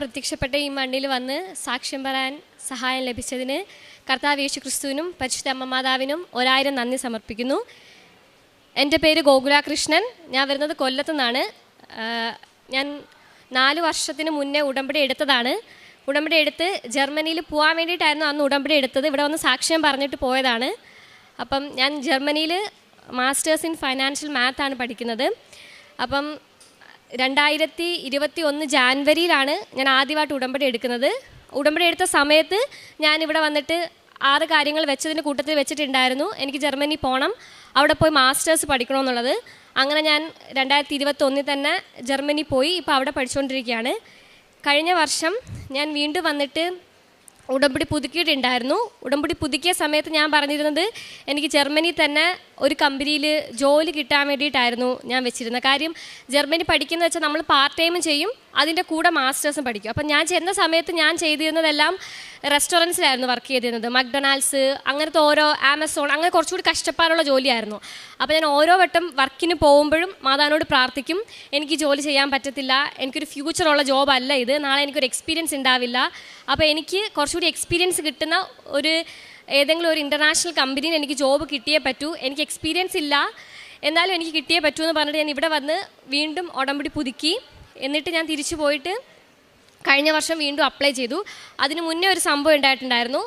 പ്രത്യക്ഷപ്പെട്ട ഈ മണ്ണിൽ വന്ന് സാക്ഷ്യം പറയാൻ സഹായം ലഭിച്ചതിന് കർത്താവ് യേശു ക്രിസ്തുവിനും പരിശുദ്ധ അമ്മ മാതാവിനും 1000 നന്ദി സമർപ്പിക്കുന്നു. എൻ്റെ പേര് ഗോകുല കൃഷ്ണൻ. ഞാൻ വരുന്നത് കൊല്ലത്തു നിന്നാണ്. ഞാൻ 4 വർഷത്തിന് മുന്നേ ഉടമ്പടി എടുത്തതാണ്. ഉടമ്പടി എടുത്ത് ജർമ്മനിയിൽ പോകാൻ വേണ്ടിയിട്ടായിരുന്നു അന്ന് ഉടമ്പടി എടുത്തത്. ഇവിടെ വന്ന് സാക്ഷ്യം പറഞ്ഞിട്ട് പോയതാണ്. അപ്പം ഞാൻ ജർമ്മനിയിൽ മാസ്റ്റേഴ്സ് ഇൻ ഫൈനാൻഷ്യൽ മാത്താണ് പഠിക്കുന്നത്. അപ്പം 2021 ജാനുവരിയിലാണ് ഞാൻ ആദ്യമായിട്ട് ഉടമ്പടി എടുക്കുന്നത്. ഉടമ്പടി എടുത്ത സമയത്ത് ഞാനിവിടെ വന്നിട്ട് 6 കാര്യങ്ങൾ വെച്ചതിൻ്റെ കൂട്ടത്തിൽ വെച്ചിട്ടുണ്ടായിരുന്നു. എനിക്ക് ജർമ്മനി പോകണം, അവിടെ പോയി മാസ്റ്റേഴ്സ് പഠിക്കണമെന്നുള്ളത്. അങ്ങനെ ഞാൻ 2021 തന്നെ ജർമ്മനി പോയി ഇപ്പോൾ അവിടെ പഠിച്ചുകൊണ്ടിരിക്കുകയാണ്. കഴിഞ്ഞ വർഷം ഞാൻ വീണ്ടും വന്നിട്ട് ഉടമ്പടി പുതുക്കിയിട്ടുണ്ടായിരുന്നു. ഉടമ്പടി പുതുക്കിയ സമയത്ത് ഞാൻ പറഞ്ഞിരുന്നത് എനിക്ക് ജർമ്മനി തന്നെ ഒരു കമ്പനിയിൽ ജോലി കിട്ടാൻ വേണ്ടിയിട്ടായിരുന്നു ഞാൻ വെച്ചിരുന്നത്. കാര്യം ജർമ്മനി പഠിക്കുന്നത് വെച്ചാൽ നമ്മൾ പാർട്ട് ടൈമും ചെയ്യും, അതിൻ്റെ കൂടെ മാസ്റ്റേഴ്സും പഠിക്കും. അപ്പം ഞാൻ ചെന്ന സമയത്ത് ഞാൻ ചെയ്തിരുന്നതെല്ലാം റെസ്റ്റോറൻറ്റ്സിലായിരുന്നു വർക്ക് ചെയ്തിരുന്നത്. മക്ഡൊണാൾഡ്സ് അങ്ങനത്തെ ഓരോ ആമസോൺ അങ്ങനെ കുറച്ചുകൂടി കഷ്ടപ്പാടുള്ള ജോലിയായിരുന്നു. അപ്പോൾ ഞാൻ ഓരോ വട്ടം വർക്കിന് പോകുമ്പോഴും മാതാവിനോട് പ്രാർത്ഥിക്കും, എനിക്ക് ജോലി ചെയ്യാൻ പറ്റത്തില്ല, എനിക്കൊരു ഫ്യൂച്ചറുള്ള ജോബല്ല ഇത്, നാളെ എനിക്കൊരു എക്സ്പീരിയൻസ് ഉണ്ടാവില്ല. അപ്പോൾ എനിക്ക് കുറച്ചുകൂടി എക്സ്പീരിയൻസ് കിട്ടുന്ന ഏതെങ്കിലും ഒരു ഇൻ്റർനാഷണൽ കമ്പനിയിൽ എനിക്ക് ജോബ് കിട്ടിയേ പറ്റൂ, എനിക്ക് എക്സ്പീരിയൻസ് ഇല്ല എന്നാലും എനിക്ക് കിട്ടിയേ പറ്റൂ എന്ന് പറഞ്ഞിട്ട് ഞാൻ ഇവിടെ വന്ന് വീണ്ടും ഉടമ്പടി പുതുക്കി. എന്നിട്ട് ഞാൻ തിരിച്ചു പോയിട്ട് കഴിഞ്ഞ വർഷം വീണ്ടും അപ്ലൈ ചെയ്തു. അതിന് മുന്നേ ഒരു സംഭവം ഉണ്ടായിട്ടുണ്ടായിരുന്നു.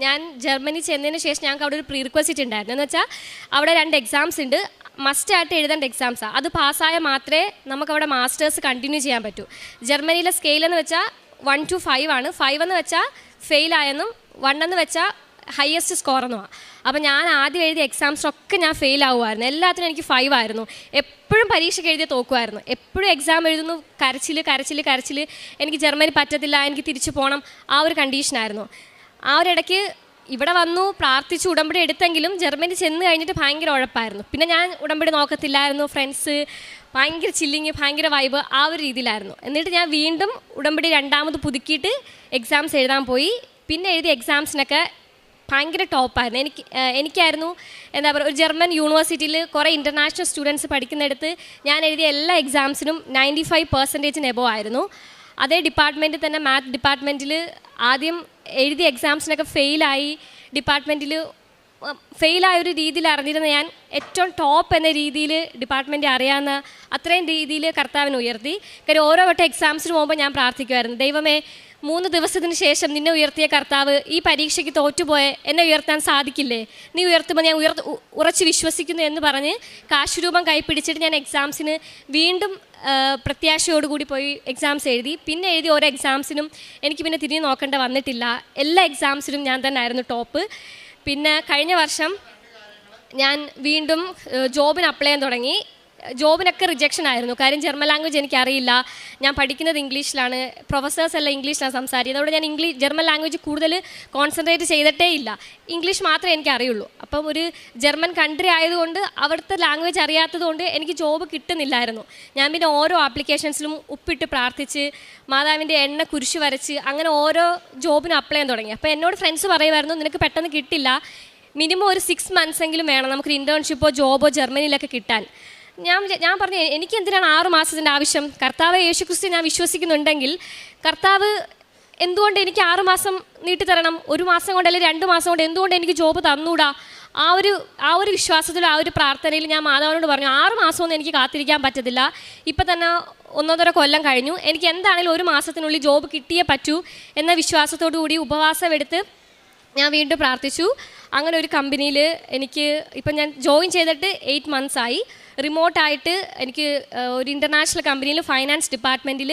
ഞാൻ ജർമ്മനി ചെന്നതിന് ശേഷം ഞങ്ങൾക്ക് അവിടെ ഒരു പ്രീ റിക്വസിറ്റ് ഉണ്ടായിരുന്നു. എന്ന് വെച്ചാൽ അവിടെ 2 എക്സാംസ് ഉണ്ട്, മസ്റ്റായിട്ട് എഴുതേണ്ട എക്സാംസാണ്. അത് പാസ്സായാൽ മാത്രമേ നമുക്കവിടെ മാസ്റ്റേഴ്സ് കണ്ടിന്യൂ ചെയ്യാൻ പറ്റൂ. ജർമ്മനിയിലെ സ്കെയിൽ എന്ന് വെച്ചാൽ 1 to 5 ആണ്. 5 എന്ന് വെച്ചാൽ ഫെയിലായെന്നും 1 എന്ന് വെച്ചാൽ ഹയസ്റ്റ് സ്കോർ എന്നുമാണ്. അപ്പോൾ ഞാൻ ആദ്യം എഴുതിയ എക്സാംസിനൊക്കെ ഞാൻ ഫെയിൽ ആവുമായിരുന്നു. എല്ലാത്തിനും എനിക്ക് 5 ആയിരുന്നു. എപ്പോഴും പരീക്ഷയ്ക്ക് എഴുതിയ തോക്കുമായിരുന്നു. എപ്പോഴും എക്സാം എഴുതുന്നു, കരച്ചിൽ. എനിക്ക് ജർമ്മനി പറ്റത്തില്ല, എനിക്ക് തിരിച്ചു പോകണം, ആ ഒരു കണ്ടീഷനായിരുന്നു. ആ ഒരു ഇടയ്ക്ക് ഇവിടെ വന്നു പ്രാർത്ഥിച്ച് ഉടമ്പടി എടുത്തെങ്കിലും ജർമ്മനി ചെന്ന് കഴിഞ്ഞിട്ട് ഭയങ്കര ഉഴപ്പായിരുന്നു. പിന്നെ ഞാൻ ഉടമ്പടി നോക്കത്തില്ലായിരുന്നു. ഫ്രണ്ട്സ് ഭയങ്കര ചില്ലിങ്, ഭയങ്കര വൈബ്, ആ ഒരു രീതിയിലായിരുന്നു. എന്നിട്ട് ഞാൻ വീണ്ടും ഉടമ്പടി 2ാമത് പുതുക്കിയിട്ട് എക്സാംസ് എഴുതാൻ പോയി. പിന്നെ എഴുതിയ എക്സാംസിനൊക്കെ ഭയങ്കര ടോപ്പായിരുന്നു. എനിക്കായിരുന്നു എന്താ പറയുക, ഒരു ജർമ്മൻ യൂണിവേഴ്സിറ്റിയിൽ കുറേ ഇൻ്റർനാഷണൽ സ്റ്റുഡൻസ് പഠിക്കുന്നിടത്ത് ഞാൻ എഴുതിയ എല്ലാ എക്സാംസിനും 95% എബോ ആയിരുന്നു. അതേ ഡിപ്പാർട്ട്മെൻറ്റിൽ തന്നെ മാത്ത് ഡിപ്പാർട്ട്മെൻറ്റിൽ ആദ്യം എഴുതിയ എക്സാംസിനൊക്കെ ഫെയിലായ ഒരു രീതിയിൽ അറിഞ്ഞിരുന്ന ഞാൻ ഏറ്റവും ടോപ്പ് എന്ന രീതിയിൽ ഡിപ്പാർട്ട്മെൻറ്റ് അറിയാവുന്ന അത്രയും രീതിയിൽ കർത്താവിനെ ഉയർത്തി. കാര്യം ഓരോ വട്ടം എക്സാംസിന് പോകുമ്പോൾ ഞാൻ പ്രാർത്ഥിക്കുമായിരുന്നു, ദൈവമേ 3 ദിവസത്തിന് ശേഷം നിന്നെ ഉയർത്തിയ കർത്താവ് ഈ പരീക്ഷയ്ക്ക് തോറ്റുപോയ എന്നെ ഉയർത്താൻ സാധിക്കില്ലേ, നീ ഉയർത്തുമ്പോൾ ഞാൻ ഉറച്ച് വിശ്വസിക്കുന്നു എന്ന് പറഞ്ഞ് കാശുരൂപം കൈപ്പിടിച്ചിട്ട് ഞാൻ എക്സാംസിന് വീണ്ടും പ്രത്യാശയോടുകൂടി പോയി എക്സാംസ് എഴുതി. പിന്നെ എഴുതി ഓരോ എക്സാംസിനും എനിക്ക് പിന്നെ തിരിഞ്ഞ് നോക്കേണ്ട വന്നിട്ടില്ല. എല്ലാ എക്സാംസിനും ഞാൻ തന്നെ ആയിരുന്നു ടോപ്പ്. പിന്നെ കഴിഞ്ഞ വർഷം ഞാൻ വീണ്ടും ജോബിന് അപ്ലൈ ചെയ്യാൻ തുടങ്ങി. ജോബിനൊക്കെ റിജക്ഷൻ ആയിരുന്നു. കാര്യം ജർമ്മൻ ലാംഗ്വേജ് എനിക്കറിയില്ല, ഞാൻ പഠിക്കുന്നത് ഇംഗ്ലീഷിലാണ്, പ്രൊഫസേഴ്സ് എല്ലാം ഇംഗ്ലീഷിലാണ് സംസാരിക്കുന്നത്. അതുകൊണ്ട് ഞാൻ ജർമ്മൻ ലാംഗ്വേജ് കൂടുതൽ കോൺസെൻട്രേറ്റ് ചെയ്തിട്ടേ ഇല്ല, ഇംഗ്ലീഷ് മാത്രമേ എനിക്ക് അറിയുള്ളൂ. അപ്പം ഒരു ജർമ്മൻ കൺട്രി ആയതുകൊണ്ട് അവിടുത്തെ ലാംഗ്വേജ് അറിയാത്തതുകൊണ്ട് എനിക്ക് ജോബ് കിട്ടുന്നില്ലായിരുന്നു. ഞാൻ പിന്നെ ഓരോ ആപ്ലിക്കേഷൻസിലും ഉപ്പിട്ട് പ്രാർത്ഥിച്ച് മാതാവിൻ്റെ എണ്ണ കുരിശ് വരച്ച് അങ്ങനെ ഓരോ ജോബിനും അപ്ലൈ ചെയ്യാൻ തുടങ്ങി. അപ്പോൾ എന്നോട് ഫ്രണ്ട്സ് പറയുമായിരുന്നു, നിനക്ക് പെട്ടെന്ന് കിട്ടില്ല, മിനിമം ഒരു 6 months എങ്കിലും വേണം നമുക്കൊരു ഇൻറ്റേൺഷിപ്പോ ജോബോ ജർമ്മനിയിലൊക്കെ കിട്ടാൻ. ഞാൻ പറഞ്ഞു, എനിക്ക് എന്തിനാണ് 6 മാസത്തിൻ്റെ ആവശ്യം? കർത്താവ് യേശു ക്രിസ്തു ഞാൻ വിശ്വസിക്കുന്നുണ്ടെങ്കിൽ കർത്താവ് എന്തുകൊണ്ട് എനിക്ക് 6 മാസം നീട്ടിത്തരണം? 1 മാസം കൊണ്ട് അല്ലെങ്കിൽ 2 മാസം കൊണ്ട് എന്തുകൊണ്ട് എനിക്ക് ജോബ് തന്നൂടാ? ആ ഒരു വിശ്വാസത്തിലും ആ ഒരു പ്രാർത്ഥനയിൽ ഞാൻ മാതാവിനോട് പറഞ്ഞു, 6 മാസമൊന്നും എനിക്ക് കാത്തിരിക്കാൻ പറ്റത്തില്ല, ഇപ്പം തന്നെ 1.5 കൊല്ലം കഴിഞ്ഞു, എനിക്ക് എന്താണെങ്കിലും 1 മാസത്തിനുള്ളിൽ ജോബ് കിട്ടിയേ പറ്റൂ എന്ന വിശ്വാസത്തോടു കൂടി ഉപവാസം എടുത്ത് ഞാൻ വീണ്ടും പ്രാർത്ഥിച്ചു. അങ്ങനെ ഒരു കമ്പനിയിൽ ഇപ്പം ഞാൻ ജോയിൻ ചെയ്തിട്ട് 8 months ആയി. റിമോട്ടായിട്ട് എനിക്ക് ഒരു ഇൻ്റർനാഷണൽ കമ്പനിയിൽ ഫൈനാൻസ് ഡിപ്പാർട്ട്മെൻറ്റിൽ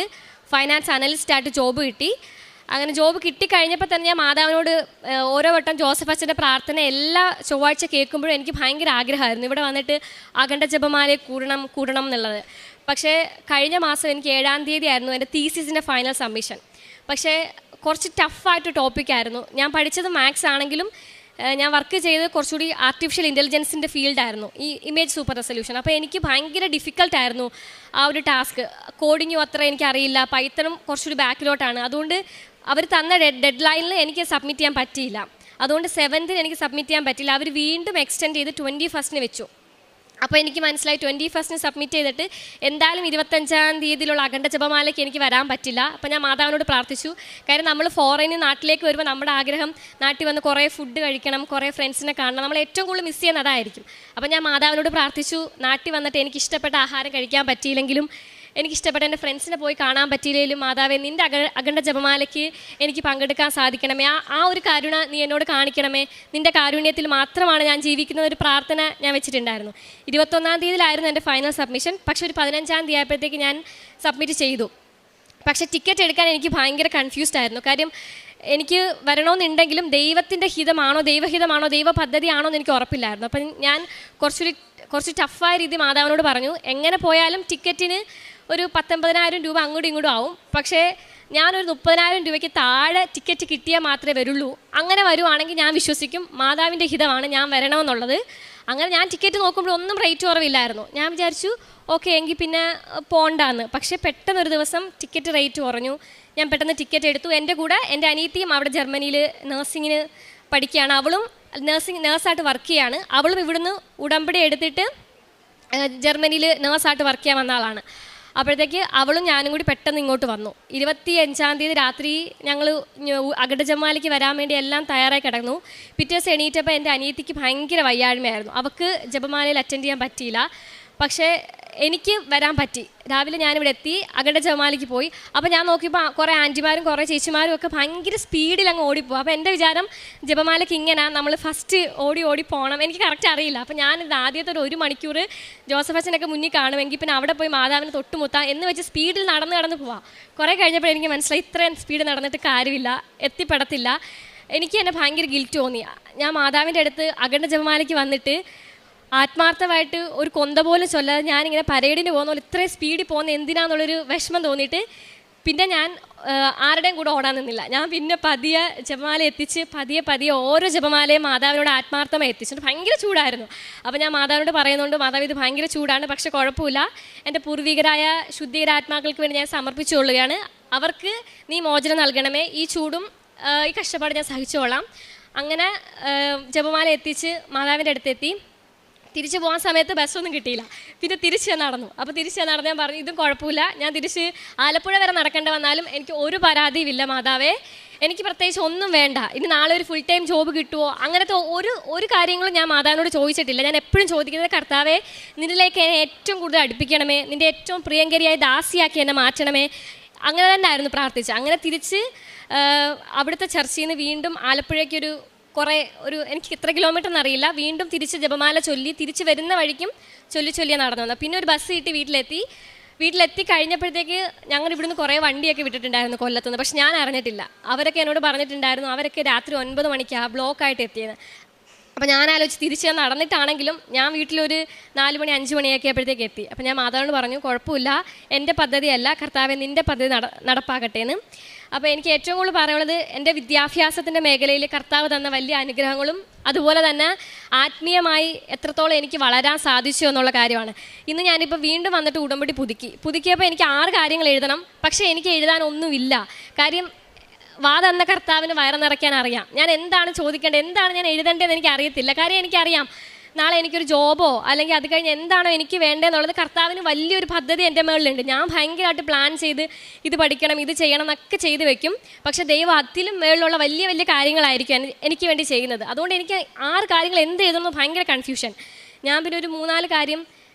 ഫൈനാൻസ് അനലിസ്റ്റായിട്ട് ജോബ് കിട്ടി. അങ്ങനെ ജോബ് കിട്ടിക്കഴിഞ്ഞപ്പോൾ തന്നെ ഞാൻ മാതാവിനോട് ഓരോ വട്ടം ജോസഫ് അച്ഛൻ്റെ പ്രാർത്ഥന എല്ലാ ചൊവ്വാഴ്ച കേൾക്കുമ്പോഴും എനിക്ക് ഭയങ്കര ആഗ്രഹമായിരുന്നു ഇവിടെ വന്നിട്ട് അഖണ്ഡ ജപമാല കൂടണം എന്നുള്ളത്. പക്ഷേ കഴിഞ്ഞ മാസം എനിക്ക് 7-ാം തീയതി ആയിരുന്നു എൻ്റെ തീസിസിൻ്റെ ഫൈനൽ സബ്മിഷൻ. പക്ഷേ കുറച്ച് ടഫായിട്ട് ടോപ്പിക്കായിരുന്നു. ഞാൻ പഠിച്ചത് മാത്സ് ആണെങ്കിലും ഞാൻ വർക്ക് ചെയ്ത് കുറച്ചുകൂടി ആർട്ടിഫിഷ്യൽ ഇൻ്റലിജൻസിൻ്റെ ഫീൽഡായിരുന്നു, ഈ ഇമേജ് സൂപ്പർ റെസൊല്യൂഷൻ. അപ്പോൾ എനിക്ക് ഭയങ്കര ഡിഫിക്കൽട്ടായിരുന്നു ആ ഒരു ടാസ്ക്. കോഡിങ്ങും അത്ര എനിക്കറിയില്ല, പൈത്തണും കുറച്ചുകൂടി ബാക്കിലോട്ടാണ്. അതുകൊണ്ട് അവർ തന്ന ഡെഡ് ലൈനിൽ എനിക്ക് സബ്മിറ്റ് ചെയ്യാൻ പറ്റിയില്ല. അതുകൊണ്ട് 7th എനിക്ക് സബ്മിറ്റ് ചെയ്യാൻ പറ്റില്ല. അവർ വീണ്ടും എക്സ്റ്റെൻഡ് ചെയ്ത് 21st വെച്ചു. അപ്പോൾ എനിക്ക് മനസ്സിലായി 21 സബ്മിറ്റ് ചെയ്തിട്ട് എന്തായാലും 25-ാം തീയതിയിലുള്ള അഖണ്ഡ ജപമാലയ്ക്ക് എനിക്ക് വരാൻ പറ്റില്ല. അപ്പോൾ ഞാൻ മാതാവിനോട് പ്രാർത്ഥിച്ചു. കാര്യം നമ്മൾ ഫോറിന് നാട്ടിലേക്ക് വരുമ്പോൾ നമ്മുടെ ആഗ്രഹം നാട്ടിൽ വന്ന് കുറേ ഫുഡ് കഴിക്കണം, കുറേ ഫ്രണ്ട്സിനെ കാണണം, നമ്മൾ ഏറ്റവും കൂടുതൽ മിസ് ചെയ്യുന്നത് അതായിരിക്കും. അപ്പോൾ ഞാൻ മാതാവിനോട് പ്രാർത്ഥിച്ചു, നാട്ടിൽ വന്നിട്ട് എനിക്ക് ഇഷ്ടപ്പെട്ട ആഹാരം കഴിക്കാൻ പറ്റിയില്ലെങ്കിലും എനിക്കിഷ്ടപ്പെട്ട എൻ്റെ ഫ്രണ്ട്സിനെ പോയി കാണാൻ പറ്റിയില്ലെങ്കിലും മാതാവേ, നിൻ്റെ അഖണ്ഡ ജപമാലയ്ക്ക് എനിക്ക് പങ്കെടുക്കാൻ സാധിക്കണമേ, ആ ഒരു കരുണ നീ എന്നോട് കാണിക്കണമേ, നിൻ്റെ കാരുണ്യത്തിൽ മാത്രമാണ് ഞാൻ ജീവിക്കുന്ന ഒരു പ്രാർത്ഥന ഞാൻ വെച്ചിട്ടുണ്ടായിരുന്നു. 21-ാം തീയതിയിലായിരുന്നു എൻ്റെ ഫൈനൽ സബ്മിഷൻ. പക്ഷെ ഒരു 15-ാം തീയതി ആയപ്പോഴത്തേക്ക് ഞാൻ സബ്മിറ്റ് ചെയ്തു. പക്ഷേ ടിക്കറ്റ് എടുക്കാൻ എനിക്ക് ഭയങ്കര കൺഫ്യൂസ്ഡ് ആയിരുന്നു. കാര്യം എനിക്ക് വരണമെന്നുണ്ടെങ്കിലും ദൈവത്തിൻ്റെ ഹിതമാണോ, ദൈവഹിതമാണോ, ദൈവ പദ്ധതിയാണോ എന്ന് എനിക്ക് ഉറപ്പില്ലായിരുന്നു. അപ്പം ഞാൻ കുറച്ച് ടഫായ രീതി മാതാവിനോട് പറഞ്ഞു, എങ്ങനെ പോയാലും ടിക്കറ്റിന് ഒരു 19,000 രൂപ അങ്ങോട്ടും ഇങ്ങോട്ടും ആവും. പക്ഷേ ഞാനൊരു 30,000 രൂപയ്ക്ക് താഴെ ടിക്കറ്റ് കിട്ടിയാൽ മാത്രമേ വരുള്ളൂ. അങ്ങനെ വരുവാണെങ്കിൽ ഞാൻ വിശ്വസിക്കും മാതാവിൻ്റെ ഹിതമാണ് ഞാൻ വരണമെന്നുള്ളത്. അങ്ങനെ ഞാൻ ടിക്കറ്റ് നോക്കുമ്പോൾ ഒന്നും റേറ്റ് കുറവില്ലായിരുന്നു. ഞാൻ വിചാരിച്ചു ഓക്കെ എങ്കിൽ പിന്നെ പോണ്ടാന്ന്. പക്ഷേ പെട്ടെന്നൊരു ദിവസം ടിക്കറ്റ് റേറ്റ് കുറഞ്ഞു. ഞാൻ പെട്ടെന്ന് ടിക്കറ്റ് എടുത്തു. എൻ്റെ കൂടെ എൻ്റെ അനിയത്തിയും അവിടെ ജർമ്മനിയിൽ നഴ്സിങ്ങിന് പഠിക്കുകയാണ്. അവളും നേഴ്സായിട്ട് വർക്ക് ചെയ്യാണ്. അവളും ഇവിടുന്ന് ഉടമ്പടി എടുത്തിട്ട് ജർമ്മനിയിൽ നേഴ്സായിട്ട് വർക്ക് ചെയ്യാൻ വന്ന ആളാണ്. അപ്പോഴത്തേക്ക് അവളും ഞാനും കൂടി പെട്ടെന്ന് ഇങ്ങോട്ട് വന്നു. 25-ാം തീയതി രാത്രി ഞങ്ങൾ അഖണ്ഡ ജപമാലയ്ക്ക് വരാൻ വേണ്ടി എല്ലാം തയ്യാറായി കിടന്നു. പിറ്റേ ദിവസം എണീറ്റപ്പോൾ എൻ്റെ അനിയത്തിക്ക് ഭയങ്കര വയ്യാഴ്മയായിരുന്നു. അവൾക്ക് ജപമാലയിൽ അറ്റൻഡ് ചെയ്യാൻ പറ്റിയില്ല. പക്ഷേ എനിക്ക് വരാൻ പറ്റി. രാവിലെ ഞാനിവിടെ എത്തി, അഖണ്ഡ ജപമാലയ്ക്ക് പോയി. അപ്പോൾ ഞാൻ നോക്കിയപ്പോൾ കുറേ ആൻറ്റിമാരും കുറേ ചേച്ചിമാരും ഒക്കെ ഭയങ്കര സ്പീഡിൽ അങ്ങ് ഓടിപ്പോകും. അപ്പോൾ എൻ്റെ വിചാരം ജപമാലയ്ക്ക് ഇങ്ങനെ നമ്മൾ ഫസ്റ്റ് ഓടി പോകണം. എനിക്ക് കറക്റ്റ് അറിയില്ല. അപ്പോൾ ഞാനിത് ആദ്യത്തെ ഒരു മണിക്കൂർ ജോസഫ് അച്ഛനൊക്കെ മുന്നിൽ കാണുമെങ്കിൽ പിന്നെ അവിടെ പോയി മാതാവിനെ തൊട്ടുമുത്താം എന്ന് വെച്ച് സ്പീഡിൽ നടന്ന് പോവാം. കുറേ കഴിഞ്ഞപ്പോൾ എനിക്ക് മനസ്സിലായി ഇത്രയും സ്പീഡ് നടന്നിട്ട് കാര്യമില്ല, എത്തിപ്പെടത്തില്ല. എനിക്ക് തന്നെ ഭയങ്കര ഗിൽറ്റ് തോന്നി. ഞാൻ മാതാവിൻ്റെ അടുത്ത് അഖണ്ഡ ജപമാലയ്ക്ക് വന്നിട്ട് ആത്മാർത്ഥമായിട്ട് ഒരു കൊന്ത പോലും ചൊല്ലാതെ ഞാനിങ്ങനെ പരേഡിന് പോകുന്ന പോലെ ഇത്രയും സ്പീഡിൽ പോകുന്ന എന്തിനാന്നുള്ളൊരു വിഷമം തോന്നിയിട്ട് പിന്നെ ഞാൻ ആരുടെയും കൂടെ ഓടാൻ നിന്നില്ല. ഞാൻ പിന്നെ പതിയെ ജപമാല എത്തിച്ച് പതിയെ ഓരോ ജപമാലയും മാതാവിനോട് ആത്മാർത്ഥമായി എത്തിച്ചിട്ട് ഭയങ്കര ചൂടായിരുന്നു. അപ്പോൾ ഞാൻ മാതാവിനോട് പറയുന്നുണ്ട്, മാതാവ് ഇത് ഭയങ്കര ചൂടാണ്, പക്ഷെ കുഴപ്പമില്ല, എൻ്റെ പൂർവികരായ ശുദ്ധീകരാത്മാക്കൾക്ക് വേണ്ടി ഞാൻ സമർപ്പിച്ചുകൊള്ളുകയാണ്. അവർക്ക് നീ മോചനം നൽകണമേ, ഈ ചൂടും ഈ കഷ്ടപ്പാട് ഞാൻ സഹിച്ചോളാം. അങ്ങനെ ജപമാല എത്തിച്ച് മാതാവിൻ്റെ അടുത്തെത്തി. തിരിച്ചു പോകാൻ സമയത്ത് ബസ്സൊന്നും കിട്ടിയില്ല. പിന്നെ തിരിച്ച് നടന്നു. അപ്പോൾ തിരിച്ച് നടന്ന് ഞാൻ പറഞ്ഞു ഇതും കുഴപ്പമില്ല, ഞാൻ തിരിച്ച് ആലപ്പുഴ വരെ നടക്കേണ്ടി വന്നാലും എനിക്ക് ഒരു പരാതിയുമില്ല മാതാവേ, എനിക്ക് പ്രത്യേകിച്ച് ഒന്നും വേണ്ട, ഇനി നാളെ ഒരു ഫുൾ ടൈം ജോബ് കിട്ടുമോ അങ്ങനത്തെ ഒരു കാര്യങ്ങളും ഞാൻ മാതാവിനോട് ചോദിച്ചിട്ടില്ല. ഞാൻ എപ്പോഴും ചോദിക്കുന്നത് കർത്താവേ, നിന്നിലേക്ക് എന്നെ ഏറ്റവും കൂടുതൽ അടുപ്പിക്കണമേ, നിൻ്റെ ഏറ്റവും പ്രിയങ്കരിയായി ദാസിയാക്കി എന്നെ മാറ്റണമേ, അങ്ങനെ തന്നെ ആയിരുന്നു പ്രാർത്ഥിച്ചത്. അങ്ങനെ തിരിച്ച് അവിടുത്തെ ചർച്ചിൽ നിന്ന് വീണ്ടും ആലപ്പുഴയ്ക്കൊരു എനിക്ക് എത്ര കിലോമീറ്റർ എന്നറിയില്ല, വീണ്ടും തിരിച്ച് ജപമാല ചൊല്ലി തിരിച്ച് വരുന്ന വഴിക്കും ചൊല്ലിയാണ് നടന്നു വന്നത്. പിന്നെ ഒരു ബസ് കിട്ടി വീട്ടിലെത്തി കഴിഞ്ഞപ്പോഴത്തേക്ക് ഞങ്ങൾ ഇവിടുന്ന് കുറേ വണ്ടിയൊക്കെ വിട്ടിട്ടുണ്ടായിരുന്നു കൊല്ലത്തുനിന്ന്. പക്ഷെ ഞാൻ അറിഞ്ഞിട്ടില്ല. അവരൊക്കെ എന്നോട് പറഞ്ഞിട്ടുണ്ടായിരുന്നു അവരൊക്കെ രാത്രി 9 മണിക്കാണ് ബ്ലോക്കായിട്ട് എത്തിയത്. അപ്പോൾ ഞാൻ ആലോചിച്ച് തിരിച്ച് നടന്നിട്ടാണെങ്കിലും ഞാൻ വീട്ടിലൊരു 4 മണി 5 മണിയൊക്കെ ആയപ്പോഴത്തേക്ക് എത്തി. അപ്പോൾ ഞാൻ മാതാവിനോട് പറഞ്ഞു കുഴപ്പമില്ല, എൻ്റെ പദ്ധതിയല്ല കർത്താവെ, നിൻ്റെ പദ്ധതി നടപ്പാക്കട്ടെ എന്ന്. അപ്പോൾ എനിക്ക് ഏറ്റവും കൂടുതൽ പറയാനുള്ളത് എൻ്റെ വിദ്യാഭ്യാസത്തിൻ്റെ മേഖലയിൽ കർത്താവ് തന്ന വലിയ അനുഗ്രഹങ്ങളും അതുപോലെ തന്നെ ആത്മീയമായി എത്രത്തോളം എനിക്ക് വളരാൻ സാധിച്ചു എന്നുള്ള കാര്യമാണ്. ഇന്ന് ഞാനിപ്പോൾ വീണ്ടും വന്നിട്ട് ഉടമ്പടി പുതുക്കിയപ്പോൾ എനിക്ക് 6 കാര്യങ്ങൾ എഴുതണം. പക്ഷേ എനിക്ക് എഴുതാനൊന്നുമില്ല. കാര്യം തന്ന കർത്താവിന് വയറ് നിറയ്ക്കാൻ അറിയാം. ഞാൻ എന്താണ് ചോദിക്കേണ്ടത്, എന്താണ് ഞാൻ എഴുതേണ്ടതെന്ന് എനിക്ക് അറിയത്തില്ല. കാര്യം എനിക്കറിയാം നാളെ എനിക്കൊരു ജോബോ അല്ലെങ്കിൽ അത് കഴിഞ്ഞ് എന്താണോ എനിക്ക് വേണ്ടതെന്നുള്ളത് കർത്താവിന് വലിയൊരു പദ്ധതി എൻ്റെ മുകളിലുണ്ട്. ഞാൻ ഭയങ്കരമായിട്ട് പ്ലാൻ ചെയ്ത് ഇത് പഠിക്കണം, ഇത് ചെയ്യണം എന്നൊക്കെ ചെയ്ത് വെക്കും. പക്ഷേ ദൈവം അതിലും മുകളിലുള്ള വലിയ വലിയ കാര്യങ്ങളായിരിക്കും എനിക്ക് വേണ്ടി ചെയ്യുന്നത്. അതുകൊണ്ട് എനിക്ക് 6 കാര്യങ്ങൾ എന്ത് എഴുതണമെന്ന് ഭയങ്കര കൺഫ്യൂഷൻ. ഞാൻ പിന്നെ ഒരു 3-4 കാര്യം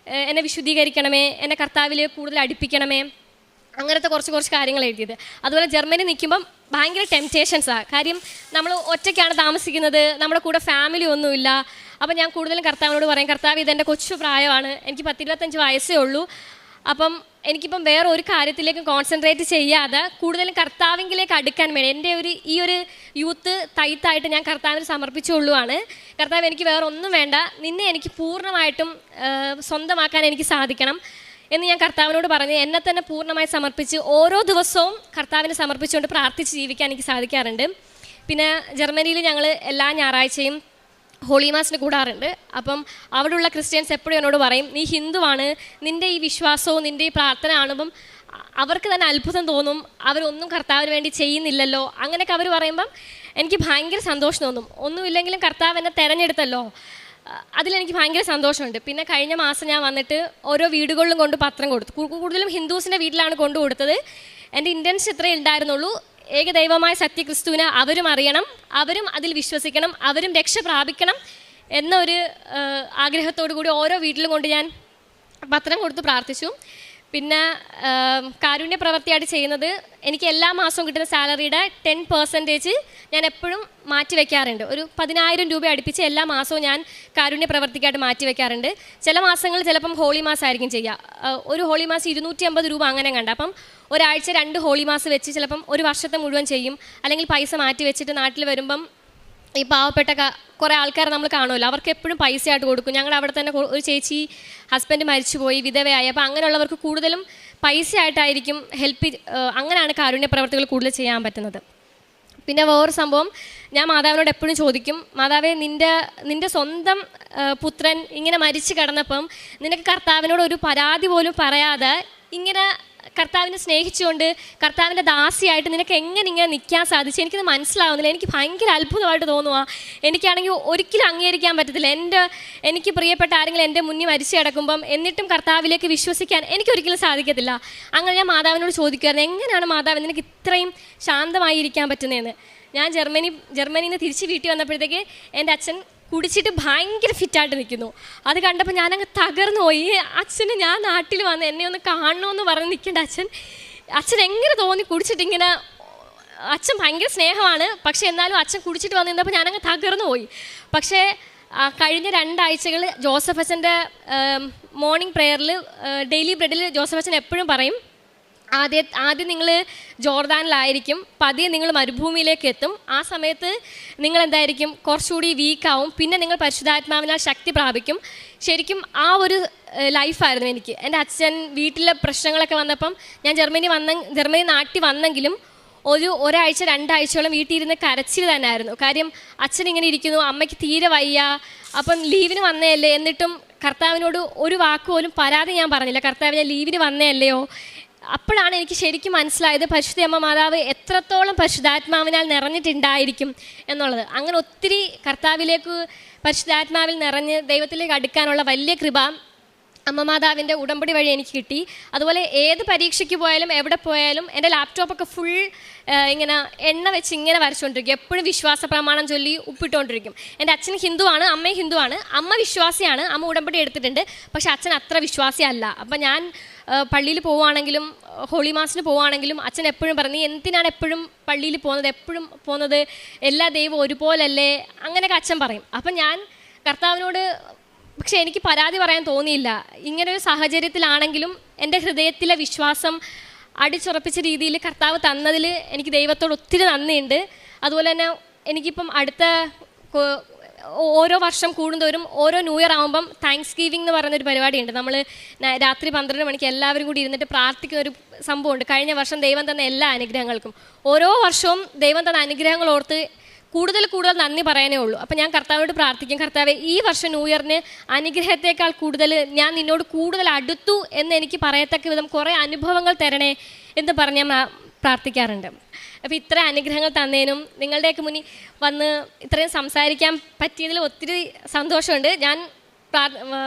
എന്നെ വിശുദ്ധീകരിക്കണമേ, എന്നെ കർത്താവിലേക്ക് കൂടുതൽ അടുപ്പിക്കണമേ, അങ്ങനത്തെ കുറച്ച് കാര്യങ്ങൾ എഴുതിയത്. അതുപോലെ ജർമ്മനി നിൽക്കുമ്പം ഭയങ്കര ടെംപ്റ്റേഷൻസാണ്. കാര്യം നമ്മൾ ഒറ്റയ്ക്കാണ് താമസിക്കുന്നത്, നമ്മുടെ കൂടെ ഫാമിലി ഒന്നുമില്ല. അപ്പം ഞാൻ കൂടുതലും കർത്താവിനോട് പറയും, കർത്താവ് ഇതെൻ്റെ കൊച്ചു പ്രായമാണ്, എനിക്ക് 10-25 വയസ്സേ ഉള്ളൂ. അപ്പം എനിക്കിപ്പം വേറെ ഒരു കാര്യത്തിലേക്കും കോൺസെൻട്രേറ്റ് ചെയ്യാതെ കൂടുതലും കർത്താവിലേക്ക് അടുക്കാൻ വേണ്ടി എൻ്റെ ഈ ഒരു യൂത്ത് തയ്ത്തായിട്ട് ഞാൻ കർത്താവിന് സമർപ്പിച്ചുകൊള്ളുവാണ്. കർത്താവ് എനിക്ക് വേറെ ഒന്നും വേണ്ട, നിന്നെ എനിക്ക് പൂർണ്ണമായിട്ടും സ്വന്തമാക്കാൻ എനിക്ക് സാധിക്കണം എന്ന് ഞാൻ കർത്താവിനോട് പറഞ്ഞ് എന്നെ തന്നെ പൂർണ്ണമായി സമർപ്പിച്ച് ഓരോ ദിവസവും കർത്താവിനെ സമർപ്പിച്ചുകൊണ്ട് പ്രാർത്ഥിച്ച് ജീവിക്കാൻ എനിക്ക് സാധിക്കാറുണ്ട്. പിന്നെ ജർമ്മനിയിൽ ഞങ്ങൾ എല്ലാ ഞായറാഴ്ചയും ഹോളി മാസിന് കൂടാറുണ്ട്. അപ്പം അവിടെയുള്ള ക്രിസ്ത്യൻസ് എപ്പോഴും എന്നോട് പറയും, നീ ഹിന്ദുവാണ്, നിൻ്റെ ഈ വിശ്വാസവും നിൻ്റെ ഈ പ്രാർത്ഥന കാണുമ്പം അവർക്ക് തന്നെ അത്ഭുതം തോന്നും, അവരൊന്നും കർത്താവിന് വേണ്ടി ചെയ്യുന്നില്ലല്ലോ. അങ്ങനെയൊക്കെ അവർ പറയുമ്പം എനിക്ക് ഭയങ്കര സന്തോഷം തോന്നും. ഒന്നുമില്ലെങ്കിലും കർത്താവ് എന്നെ തിരഞ്ഞെടുത്തല്ലോ, അതിലെനിക്ക് ഭയങ്കര സന്തോഷമുണ്ട്. പിന്നെ കഴിഞ്ഞ മാസം ഞാൻ വന്നിട്ട് ഓരോ വീടുകളിലും കൊണ്ട് പത്രം കൊടുത്തു. കൂടുതലും ഹിന്ദുസിൻ്റെ വീട്ടിലാണ് കൊണ്ടു കൊടുത്തത്. എൻ്റെ ഇൻറ്റൻഷൻ ഇത്രയേ ഉണ്ടായിരുന്നുള്ളൂ, ഏകദൈവമായ സത്യക്രിസ്തുവിനെ അവരും അറിയണം, അവരും അതിൽ വിശ്വസിക്കണം, അവരും രക്ഷ പ്രാപിക്കണം എന്നൊരു ആഗ്രഹത്തോടു കൂടി ഓരോ വീട്ടിലും കൊണ്ട് ഞാൻ പത്രം കൊടുത്ത് പ്രാർത്ഥിച്ചു. പിന്നെ കാരുണ്യ പ്രവൃത്തിയായിട്ട് ചെയ്യുന്നത്, എനിക്ക് എല്ലാ മാസവും കിട്ടുന്ന സാലറിയുടെ 10% ഞാൻ എപ്പോഴും മാറ്റി വയ്ക്കാറുണ്ട്. ഒരു 10,000 രൂപ അടുപ്പിച്ച് എല്ലാ മാസവും ഞാൻ കാരുണ്യ പ്രവൃത്തിക്കായിട്ട് മാറ്റി വയ്ക്കാറുണ്ട്. ചില മാസങ്ങളിൽ ചിലപ്പം ഹോളി മാസം ആയിരിക്കും ചെയ്യുക. ഒരു ഹോളി മാസം 250 രൂപ അങ്ങനെ കണ്ട. അപ്പം ഒരാഴ്ച 2 ഹോളി മാസം വെച്ച് ചിലപ്പം ഒരു വർഷത്തെ മുഴുവൻ ചെയ്യും. അല്ലെങ്കിൽ പൈസ മാറ്റി വെച്ചിട്ട് നാട്ടിൽ വരുമ്പം ഈ പാവപ്പെട്ട കുറേ ആൾക്കാരെ നമ്മൾ കാണുമല്ലോ, അവർക്ക് എപ്പോഴും പൈസയായിട്ട് കൊടുക്കും. ഞങ്ങളുടെ അവിടെ തന്നെ ഒരു ചേച്ചി ഹസ്ബൻഡ് മരിച്ചുപോയി, വിധവയായി. അപ്പോൾ അങ്ങനെയുള്ളവർക്ക് കൂടുതലും പൈസയായിട്ടായിരിക്കും അങ്ങനെയാണ് കാരുണ്യ പ്രവർത്തികൾ കൂടുതൽ ചെയ്യാൻ പറ്റുന്നത്. പിന്നെ വേറൊരു സംഭവം, ഞാൻ മാതാവിനോട് എപ്പോഴും ചോദിക്കും, മാതാവേ, നിൻ്റെ സ്വന്തം പുത്രൻ ഇങ്ങനെ മരിച്ചു കിടന്നപ്പം നിനക്ക് കർത്താവിനോട് ഒരു പരാതി പോലും പറയാതെ ഇങ്ങനെ കർത്താവിനെ സ്നേഹിച്ചുകൊണ്ട് കർത്താവിൻ്റെ ദാസിയായിട്ട് നിനക്ക് എങ്ങനെ ഇങ്ങനെ നിൽക്കാൻ സാധിച്ചു? എനിക്കത് മനസ്സിലാവുന്നില്ല. എനിക്ക് ഭയങ്കര അത്ഭുതമായിട്ട് തോന്നുക. എനിക്കാണെങ്കിൽ ഒരിക്കലും അംഗീകരിക്കാൻ പറ്റത്തില്ല. എനിക്ക് പ്രിയപ്പെട്ട ആരെങ്കിലും എൻ്റെ മുന്നിൽ മരിച്ചു കിടക്കുമ്പം എന്നിട്ടും കർത്താവിലേക്ക് വിശ്വസിക്കാൻ എനിക്കൊരിക്കലും സാധിക്കത്തില്ല. അങ്ങനെ ഞാൻ മാതാവിനോട് ചോദിക്കുമായിരുന്നു, എങ്ങനെയാണ് മാതാവ് നിനക്ക് ഇത്രയും ശാന്തമായിരിക്കാൻ പറ്റുന്നതെന്ന്. ഞാൻ ജർമ്മനിയിൽ നിന്ന് തിരിച്ച് വീട്ടിൽ വന്നപ്പോഴത്തേക്ക് എൻ്റെ അച്ഛൻ കുടിച്ചിട്ട് ഭയങ്കര ഫിറ്റായിട്ട് നിൽക്കുന്നു. അത് കണ്ടപ്പോൾ ഞാനങ്ങ് തകർന്നു പോയി. അച്ഛന് ഞാൻ നാട്ടിൽ വന്ന് എന്നെ ഒന്ന് കാണണമെന്ന് പറഞ്ഞ് നിൽക്കേണ്ട അച്ഛൻ എങ്ങനെ തോന്നി കുടിച്ചിട്ടിങ്ങനെ. അച്ഛൻ ഭയങ്കര സ്നേഹമാണ്, പക്ഷേ എന്നാലും അച്ഛൻ കുടിച്ചിട്ട് വന്ന് നിന്നപ്പോൾ ഞാനങ്ങ് തകർന്നു പോയി. പക്ഷേ കഴിഞ്ഞ 2 ആഴ്ചകൾ ജോസഫ് അച്ഛൻ്റെ മോർണിംഗ് പ്രെയറിൽ ഡെയിലി ബ്രെഡിൽ ജോസഫ് അച്ഛൻ എപ്പോഴും പറയും, ആദ്യം നിങ്ങൾ ജോർദാനിലായിരിക്കും, പതിയെ നിങ്ങൾ മരുഭൂമിയിലേക്ക് എത്തും. ആ സമയത്ത് നിങ്ങൾ എന്തായിരിക്കും, കുറച്ചുകൂടി വീക്കാവും. പിന്നെ നിങ്ങൾ പരിശുദ്ധാത്മാവിനാൽ ശക്തി പ്രാപിക്കും. ശരിക്കും ആ ഒരു ലൈഫായിരുന്നു എനിക്ക്. എൻ്റെ അച്ഛൻ വീട്ടിലെ പ്രശ്നങ്ങളൊക്കെ വന്നപ്പം ഞാൻ ജർമ്മനി നാട്ടിൽ വന്നെങ്കിലും ഒരാഴ്ച 2 ആഴ്ചയോളം വീട്ടിൽ ഇരുന്ന് കരച്ചിൽ തന്നെ ആയിരുന്നു. കാര്യം അച്ഛൻ ഇങ്ങനെ ഇരിക്കുന്നു, അമ്മയ്ക്ക് തീരെ വയ്യ, അപ്പം ലീവിന് വന്നതല്ലേ, എന്നിട്ടും കർത്താവിനോട് ഒരു വാക്ക് പോലും പരാതി ഞാൻ പറഞ്ഞില്ല. കർത്താവ്, ഞാൻ ലീവിന് വന്നതല്ലയോ. അപ്പോഴാണ് എനിക്ക് ശരിക്കും മനസ്സിലായത് പരിശുദ്ധ അമ്മ മാതാവ് എത്രത്തോളം പരിശുദ്ധാത്മാവിനാൽ നിറഞ്ഞിട്ടുണ്ടായിരിക്കും എന്നുള്ളത്. അങ്ങനെ ഒത്തിരി കർത്താവിലേക്ക് പരിശുദ്ധാത്മാവിൽ നിറഞ്ഞ് ദൈവത്തിലേക്ക് അടുക്കാനുള്ള വലിയ കൃപ അമ്മ മാതാവിൻ്റെ ഉടമ്പടി വഴി എനിക്ക് കിട്ടി. അതുപോലെ ഏത് പരീക്ഷയ്ക്ക് പോയാലും എവിടെ പോയാലും എൻ്റെ ലാപ്ടോപ്പൊക്കെ ഫുൾ ഇങ്ങനെ എണ്ണ വെച്ച് ഇങ്ങനെ വരച്ചുകൊണ്ടിരിക്കും. എപ്പോഴും വിശ്വാസ പ്രമാണം ചൊല്ലി ഉപ്പിട്ടുകൊണ്ടിരിക്കും. എൻ്റെ അച്ഛൻ ഹിന്ദുവാണ്, അമ്മയും ഹിന്ദുവാണ്. അമ്മ വിശ്വാസിയാണ്, അമ്മ ഉടമ്പടി എടുത്തിട്ടുണ്ട്. പക്ഷെ അച്ഛൻ അത്ര വിശ്വാസിയല്ല. അപ്പം ഞാൻ പള്ളിയിൽ പോവുകയാണെങ്കിലും ഹോളി മാസിന് പോവുകയാണെങ്കിലും അച്ഛൻ എപ്പോഴും പറഞ്ഞു, എന്തിനാണ് എപ്പോഴും പള്ളിയിൽ പോകുന്നത്, എപ്പോഴും പോകുന്നത്, എല്ലാ ദൈവവും ഒരുപോലല്ലേ, അങ്ങനെയൊക്കെ അച്ഛൻ പറയും. അപ്പം ഞാൻ കർത്താവിനോട്, പക്ഷെ എനിക്ക് പരാതി പറയാൻ തോന്നിയില്ല. ഇങ്ങനൊരു സാഹചര്യത്തിലാണെങ്കിലും എൻ്റെ ഹൃദയത്തിലെ വിശ്വാസം അടിച്ചുറപ്പിച്ച രീതിയിൽ കർത്താവ് തന്നതിൽ എനിക്ക് ദൈവത്തോട് ഒത്തിരി നന്ദിയുണ്ട്. അതുപോലെ തന്നെ എനിക്കിപ്പം അടുത്ത ഓരോ വർഷം കൂടുന്തോറും ഓരോ ന്യൂ ഇയർ ആകുമ്പം താങ്ക്സ് ഗിവിംഗ് എന്ന് പറയുന്നൊരു പരിപാടിയുണ്ട്. നമ്മൾ രാത്രി 12 മണിക്ക് എല്ലാവരും കൂടി ഇരുന്നിട്ട് പ്രാർത്ഥിക്കുന്ന ഒരു സംഭവമുണ്ട്. കഴിഞ്ഞ വർഷം ദൈവം തന്ന എല്ലാ അനുഗ്രഹങ്ങൾക്കും ഓരോ വർഷവും ദൈവം തന്ന അനുഗ്രഹങ്ങൾ ഓർത്ത് കൂടുതൽ നന്ദി പറയാനേ ഉള്ളൂ. അപ്പം ഞാൻ കർത്താവിനോട് പ്രാർത്ഥിക്കും, കർത്താവെ, ഈ വർഷം ന്യൂ ഇയറിന് അനുഗ്രഹത്തേക്കാൾ കൂടുതൽ ഞാൻ നിന്നോട് കൂടുതൽ അടുത്തു എന്ന് എനിക്ക് പറയത്തക്ക വിധം കുറേ അനുഭവങ്ങൾ തരണേ എന്ന് പറഞ്ഞ് ഞാൻ പ്രാർത്ഥിക്കാറുണ്ട്. അപ്പോൾ ഇത്ര അനുഗ്രഹങ്ങൾ തന്നതിനും നിങ്ങളുടെയൊക്കെ മുന്നിൽ വന്ന് ഇത്രയും സംസാരിക്കാൻ പറ്റിയതിൽ ഒത്തിരി സന്തോഷമുണ്ട്. ഞാൻ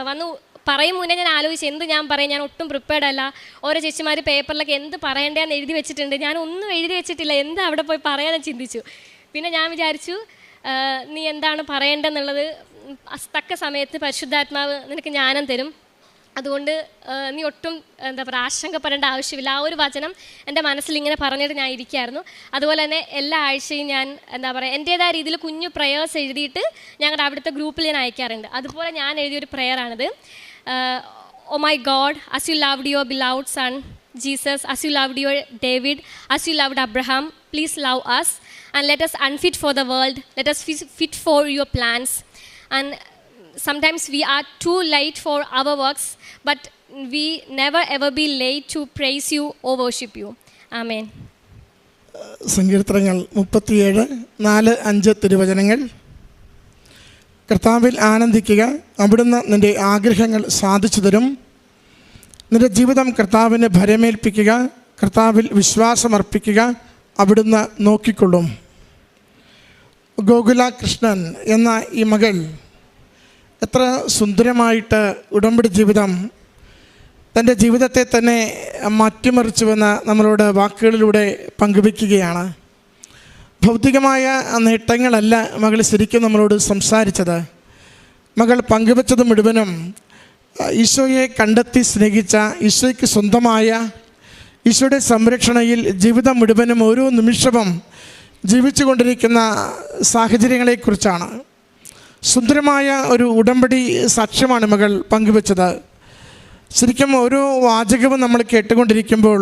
വന്ന് പറയും മുന്നേ ഞാൻ ആലോചിച്ച് എന്ത് ഞാൻ പറയും, ഞാൻ ഒട്ടും പ്രിപ്പയർഡ് അല്ല. ഓരോ ചേച്ചിമാർ പേപ്പറിലൊക്കെ എന്ത് പറയേണ്ടതെന്ന് എഴുതി വെച്ചിട്ടുണ്ട്, ഞാൻ ഒന്നും എഴുതി വെച്ചിട്ടില്ല, എന്താ അവിടെ പോയി പറയാനെന്ന് ചിന്തിച്ചു. പിന്നെ ഞാൻ വിചാരിച്ചു, നീ എന്താണ് പറയേണ്ടതെന്നുള്ളത് തക്ക സമയത്ത് പരിശുദ്ധാത്മാവ് നിനക്ക് ജ്ഞാനം തരും. അതുകൊണ്ട് നീ ഒട്ടും എന്താ പറയുക ആശങ്കപ്പെടേണ്ട ആവശ്യമില്ല. ആ ഒരു വചനം എൻ്റെ മനസ്സിൽ ഇങ്ങനെ പറഞ്ഞിട്ട് ഞാൻ ഇരിക്കുകയായിരുന്നു. അതുപോലെ തന്നെ എല്ലാ ആഴ്ചയും ഞാൻ എന്താ പറയുക എൻ്റേതായ രീതിയിൽ കുഞ്ഞു പ്രേയേഴ്സ് എഴുതിയിട്ട് ഞങ്ങളുടെ അവിടുത്തെ ഗ്രൂപ്പിൽ ഞാൻ അയക്കാറുണ്ട്. അതുപോലെ ഞാൻ എഴുതിയൊരു പ്രേയറാണിത്. Oh my God, as you loved your beloved son Jesus, as you loved your David, as you loved Abraham, please love us and let us unfit for the world, let us fit for your plans. And sometimes we are too late for our works, but we never ever be late to praise you or worship you. Amen. സങ്കീർത്തനങ്ങൾ 37:4-5 തിരുവചനങ്ങൾ. കർത്താവിൽ ആനന്ദിക്കുക, അവിടുന്ന് നിൻ്റെ ആഗ്രഹങ്ങൾ സാധിച്ചു തരും. നിൻ്റെ ജീവിതം കർത്താവിനെ ഭരമേൽപ്പിക്കുക, കർത്താവിൽ വിശ്വാസമർപ്പിക്കുക, അവിടുന്ന് നോക്കിക്കൊള്ളും. ഗോകുല കൃഷ്ണൻ എന്ന ഈ മകൾ എത്ര സുന്ദരമായിട്ട് ഉടമ്പടി ജീവിതം തൻ്റെ ജീവിതത്തെ തന്നെ മാറ്റിമറിച്ചുവെന്ന് നമ്മളോട് വാക്കുകളിലൂടെ പങ്കുവയ്ക്കുകയാണ്. ഭൗതികമായ നേട്ടങ്ങളല്ല മകൾ ശരിക്കും നമ്മളോട് സംസാരിച്ചത്. മകൾ പങ്കുവച്ചത് മുഴുവനും ഈശോയെ കണ്ടെത്തി സ്നേഹിച്ച, ഈശോയ്ക്ക് സ്വന്തമായ, ഈശോയുടെ സംരക്ഷണയിൽ ജീവിതം മുഴുവനും ഓരോ നിമിഷവും ജീവിച്ചു കൊണ്ടിരിക്കുന്ന സാഹചര്യങ്ങളെക്കുറിച്ചാണ്. സുന്ദരമായ ഒരു ഉടമ്പടി സാക്ഷ്യമാണ് മകൾ പങ്കുവച്ചത്. ശരിക്കും ഓരോ വാചകവും നമ്മൾ കേട്ടുകൊണ്ടിരിക്കുമ്പോൾ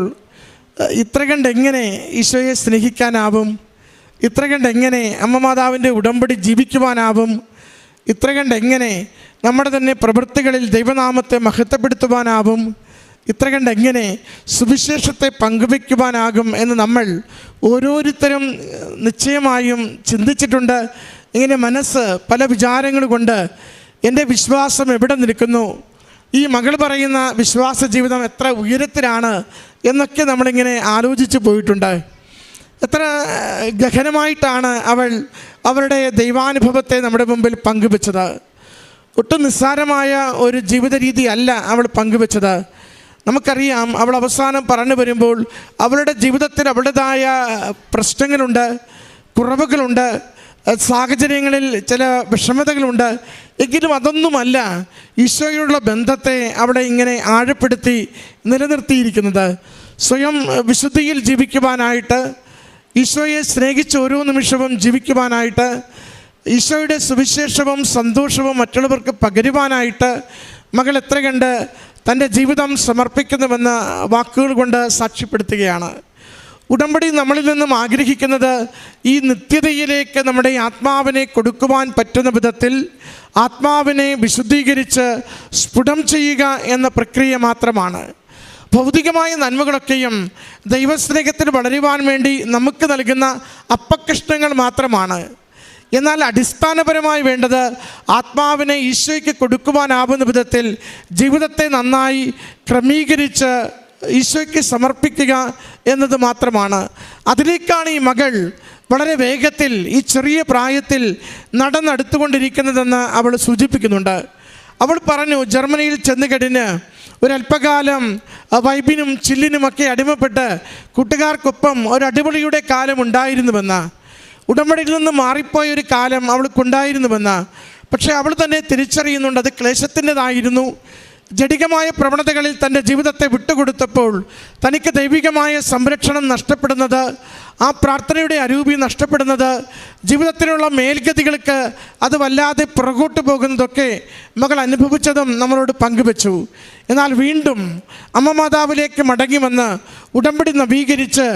ഇത്ര കണ്ട് എങ്ങനെ ഈശോയെ സ്നേഹിക്കാനാവും, ഇത്ര കണ്ട് എങ്ങനെ അമ്മ മാതാവിൻ്റെ ഉടമ്പടി ജീവിക്കുവാനാവും, ഇത്ര കണ്ട് എങ്ങനെ നമ്മുടെ തന്നെ പ്രവൃത്തികളിൽ ദൈവനാമത്തെ മഹത്വപ്പെടുത്തുവാനാവും, ഇത്ര കണ്ട് എങ്ങനെ സുവിശേഷത്തെ പങ്കുവയ്ക്കുവാനാകും എന്ന് നമ്മൾ ഓരോരുത്തരും നിശ്ചയമായും ചിന്തിച്ചിട്ടുണ്ട്. ഇങ്ങനെ മനസ്സ് പല വിചാരങ്ങൾ കൊണ്ട് എൻ്റെ വിശ്വാസം എവിടെ നിൽക്കുന്നു, ഈ മകൾ പറയുന്ന വിശ്വാസ ജീവിതം എത്ര ഉയരത്തിലാണ് എന്നൊക്കെ നമ്മളിങ്ങനെ ആലോചിച്ച് പോയിട്ടുണ്ട്. എത്ര ഗഹനമായിട്ടാണ് അവരുടെ ദൈവാനുഭവത്തെ നമ്മുടെ മുമ്പിൽ പങ്കുവെച്ചത്. ഒട്ടും നിസ്സാരമായ ഒരു ജീവിത രീതി അല്ല അവൾ പങ്കുവെച്ചത്. നമുക്കറിയാം, അവൾ അവസാനം പറഞ്ഞു വരുമ്പോൾ അവളുടെ ജീവിതത്തിൽ അവളുടേതായ പ്രശ്നങ്ങളുണ്ട്, കുറവുകളുണ്ട്, സാഹചര്യങ്ങളിൽ ചില വിഷമതകളുണ്ട്. എങ്കിലും അതൊന്നുമല്ല ഈശോയോടുള്ള ബന്ധത്തെ അവിടെ ഇങ്ങനെ ആഴപ്പെടുത്തി നിലനിർത്തിയിരിക്കുന്നത്. സ്വയം വിശുദ്ധിയിൽ ജീവിക്കുവാനായിട്ട്, ഈശോയെ സ്നേഹിച്ച് ഓരോ നിമിഷവും ജീവിക്കുവാനായിട്ട്, ഈശോയുടെ സുവിശേഷവും സന്തോഷവും മറ്റുള്ളവർക്ക് പകരുവാനായിട്ട് മകൾ എത്ര കണ്ട് തൻ്റെ ജീവിതം സമർപ്പിക്കുന്നുവെന്ന് വാക്കുകൾ കൊണ്ട് സാക്ഷ്യപ്പെടുത്തുകയാണ്. ഉടമ്പടി നമ്മളിൽ നിന്നും ആഗ്രഹിക്കുന്നത് ഈ നിത്യതയിലേക്ക് നമ്മുടെ ആത്മാവിനെ കൊടുക്കുവാൻ പറ്റുന്ന വിധത്തിൽ ആത്മാവിനെ വിശുദ്ധീകരിച്ച് സ്ഫുടം ചെയ്യുക എന്ന പ്രക്രിയ മാത്രമാണ്. ഭൗതികമായ നന്മകളൊക്കെയും ദൈവസ്നേഹത്തിൽ വളരുവാൻ വേണ്ടി നമുക്ക് നൽകുന്ന അപ്പക്കഷ്ണങ്ങൾ മാത്രമാണ്. എന്നാൽ അടിസ്ഥാനപരമായി വേണ്ടത് ആത്മാവിനെ ഈശോയ്ക്ക് കൊടുക്കുവാനാവുന്ന വിധത്തിൽ ജീവിതത്തെ നന്നായി ക്രമീകരിച്ച് ഈശോയ്ക്ക് സമർപ്പിക്കുക എന്നത് മാത്രമാണ്. അതിലേക്കാണ് ഈ മകൾ വളരെ വേഗത്തിൽ ഈ ചെറിയ പ്രായത്തിൽ നടന്നെടുത്തുകൊണ്ടിരിക്കുന്നതെന്ന് അവൾ സൂചിപ്പിക്കുന്നുണ്ട്. അവൾ പറഞ്ഞു, ജർമ്മനിയിൽ ചെന്ന് കഴിഞ്ഞ് ഒരല്പകാലം വൈബിനും ചില്ലിനുമൊക്കെ അടിമപ്പെട്ട് കൂട്ടുകാർക്കൊപ്പം ഒരു അടിപൊളിയുടെ കാലം ഉണ്ടായിരുന്നുവെന്ന്, ഉടമ്പടിയിൽ നിന്ന് മാറിപ്പോയൊരു കാലം അവൾക്കുണ്ടായിരുന്നുവെന്ന്. പക്ഷേ അവൾ തന്നെ തിരിച്ചറിയുന്നുണ്ട് അത് ക്ലേശത്തിൻ്റെതായിരുന്നു. ജഡികമായ പ്രവണതകളിൽ തൻ്റെ ജീവിതത്തെ വിട്ടുകൊടുത്തപ്പോൾ തനിക്ക് ദൈവികമായ സംരക്ഷണം നഷ്ടപ്പെടുന്നത്, ആ പ്രാർത്ഥനയുടെ അരൂപി നഷ്ടപ്പെടുന്നത്, ജീവിതത്തിലുള്ള മേൽഗതികൾക്ക് അത് വല്ലാതെ പുറകോട്ട് പോകുന്നതൊക്കെ മകൾ അനുഭവിച്ചതും നമ്മളോട് പങ്കുവച്ചു. എന്നാൽ വീണ്ടും അമ്മ മാതാവിലേക്ക് മടങ്ങി വന്ന് ഉടമ്പടി നവീകരിച്ച്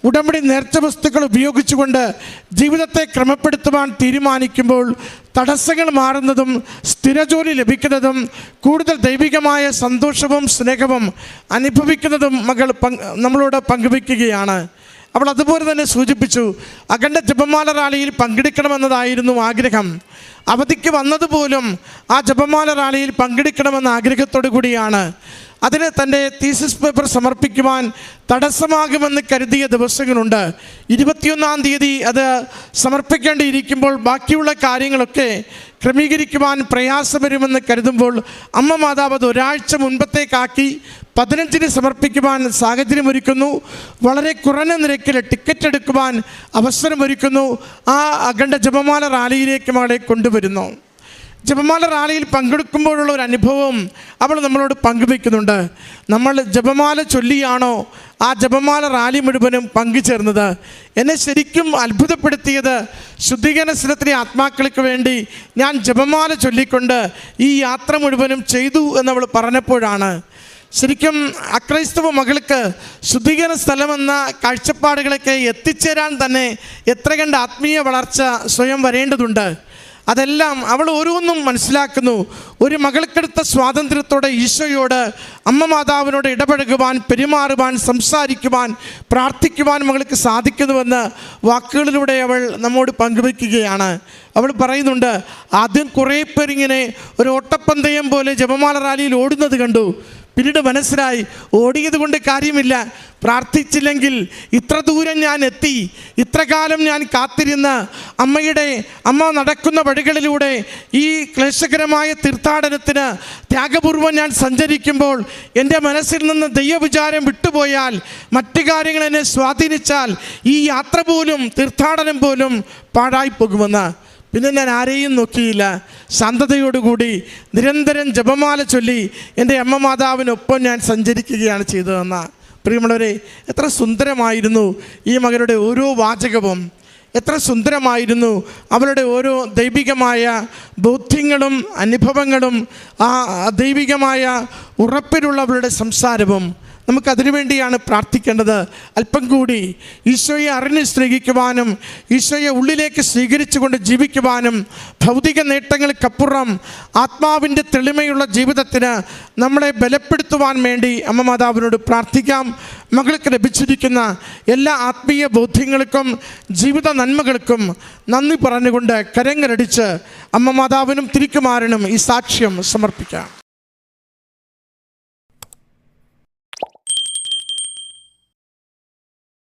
ഉടമ്പടി നേർച്ച വസ്തുക്കൾ ഉപയോഗിച്ചുകൊണ്ട് ജീവിതത്തെ ക്രമപ്പെടുത്തുവാൻ തീരുമാനിക്കുമ്പോൾ തടസ്സങ്ങൾ മാറുന്നതും സ്ഥിരജോലി ലഭിക്കുന്നതും കൂടുതൽ ദൈവികമായ സന്തോഷവും സ്നേഹവും അനുഭവിക്കുന്നതും മകൾ നമ്മളോട് പങ്കുവയ്ക്കുകയാണ്. അവൾ അതുപോലെ തന്നെ സൂചിപ്പിച്ചു, അഖണ്ഡ ജപമാല റാലിയിൽ പങ്കെടുക്കണമെന്നതായിരുന്നു ആഗ്രഹം. അവധിക്ക് വന്നതുപോലും ആ ജപമാല റാലിയിൽ പങ്കെടുക്കണമെന്ന ആഗ്രഹത്തോടു കൂടിയാണ്. അതിന് തൻ്റെ തീസിസ് പേപ്പർ സമർപ്പിക്കുവാൻ തടസ്സമാകുമെന്ന് കരുതിയ ദിവസങ്ങളുണ്ട്. 21-ാം തീയതി അത് സമർപ്പിക്കേണ്ടിയിരിക്കുമ്പോൾ ബാക്കിയുള്ള കാര്യങ്ങളൊക്കെ ക്രമീകരിക്കുവാൻ പ്രയാസം വരുമെന്ന് കരുതുമ്പോൾ അമ്മ മാതാവ് അത് ഒരാഴ്ച മുൻപത്തേക്കാക്കി 15-ന് സമർപ്പിക്കുവാൻ സാഹചര്യമൊരുക്കുന്നു. വളരെ കുറഞ്ഞ നിരക്കിൽ ടിക്കറ്റ് എടുക്കുവാൻ അവസരമൊരുക്കുന്നു. ആ അഖണ്ഡ ജപമാല റാലിയിലേക്ക് മകളെ കൊണ്ടുവരുന്നു. ജപമാല റാലിയിൽ പങ്കെടുക്കുമ്പോഴുള്ള ഒരു അനുഭവം അവൾ നമ്മളോട് പങ്കുവയ്ക്കുന്നുണ്ട്. നമ്മൾ ജപമാല ചൊല്ലിയാണോ ആ ജപമാല റാലി മുഴുവനും പങ്കുചേർന്നത്? എന്നെ ശരിക്കും അത്ഭുതപ്പെടുത്തിയത് ശുദ്ധീകരണ സ്ഥലത്തിലെ ആത്മാക്കൾക്ക് വേണ്ടി ഞാൻ ജപമാല ചൊല്ലിക്കൊണ്ട് ഈ യാത്ര മുഴുവനും ചെയ്തു എന്നവൾ പറഞ്ഞപ്പോഴാണ്. ശരിക്കും അക്രൈസ്തവ മകൾക്ക് ശുദ്ധീകരണ സ്ഥലമെന്ന കാഴ്ചപ്പാടുകളൊക്കെ എത്തിച്ചേരാൻ തന്നെ എത്ര കണ്ട് ആത്മീയ വളർച്ച സ്വയം വരേണ്ടതുണ്ട്. അതെല്ലാം അവൾ ഓരോന്നും മനസ്സിലാക്കുന്നു. ഒരു മകൾക്കെടുത്ത സ്വാതന്ത്ര്യത്തോടെ ഈശോയോട് അമ്മ മാതാവിനോട് ഇടപഴകുവാൻ, പെരുമാറുവാൻ, സംസാരിക്കുവാൻ, പ്രാർത്ഥിക്കുവാൻ മകൾക്ക് സാധിക്കുന്നുവെന്ന് വാക്കുകളിലൂടെ അവൾ നമ്മോട് പങ്കുവയ്ക്കുകയാണ്. അവൾ പറയുന്നുണ്ട്, ആദ്യം കുറേ പേരിങ്ങനെ ഒരു ഓട്ടപ്പന്തയം പോലെ ജപമാല റാലിയിൽ ഓടുന്നത് കണ്ടു. പിന്നീട് മനസ്സിലായി, ഓടിയത് കൊണ്ട് കാര്യമില്ല, പ്രാർത്ഥിച്ചില്ലെങ്കിൽ ഇത്ര ദൂരം ഞാൻ എത്തി, ഇത്ര കാലം ഞാൻ കാത്തിരുന്ന് അമ്മ നടക്കുന്ന വഴികളിലൂടെ ഈ ക്ലേശകരമായ തീർത്ഥാടനത്തിന് ത്യാഗപൂർവം ഞാൻ സഞ്ചരിക്കുമ്പോൾ എൻ്റെ മനസ്സിൽ നിന്ന് ദൈവവിചാരം വിട്ടുപോയാൽ, മറ്റു കാര്യങ്ങൾ എന്നെ സ്വാധീനിച്ചാൽ ഈ യാത്ര പോലും തീർത്ഥാടനം പോലും പാഴായിപ്പോകുമെന്ന്. പിന്നെ ഞാൻ ആരെയും നോക്കിയില്ല. ശാന്തതയോടുകൂടി നിരന്തരം ജപമാല ചൊല്ലി എൻ്റെ അമ്മ മാതാവിനൊപ്പം ഞാൻ സഞ്ചരിക്കുകയാണ് ചെയ്തതെന്ന. പ്രിയമുള്ളവരെ, എത്ര സുന്ദരമായിരുന്നു ഈ മകളുടെ ഓരോ വാചകവും, എത്ര സുന്ദരമായിരുന്നു അവളുടെ ഓരോ ദൈവികമായ ബോധ്യങ്ങളും അനുഭവങ്ങളും, ആ ദൈവികമായ ഉറപ്പിലുള്ള അവളുടെ സംസാരവും. നമുക്കതിനു വേണ്ടിയാണ് പ്രാർത്ഥിക്കേണ്ടത്. അല്പം കൂടി ഈശോയെ അറിഞ്ഞ് സ്നേഹിക്കുവാനും ഈശോയെ ഉള്ളിലേക്ക് സ്വീകരിച്ചുകൊണ്ട് ജീവിക്കുവാനും ഭൗതിക നേട്ടങ്ങൾക്കപ്പുറം ആത്മാവിൻ്റെ തെളിമയുള്ള ജീവിതത്തിന് നമ്മളെ ബലപ്പെടുത്തുവാൻ വേണ്ടി അമ്മ മാതാവിനോട് പ്രാർത്ഥിക്കാം. മകൾക്ക് ലഭിച്ചിരിക്കുന്ന എല്ലാ ആത്മീയ ബോധ്യങ്ങൾക്കും ജീവിത നന്മകൾക്കും നന്ദി പറഞ്ഞുകൊണ്ട് കരങ്ങളടിച്ച് അമ്മ മാതാവിനും തിരുക്കുമാരനും ഈ സാക്ഷ്യം സമർപ്പിക്കാം.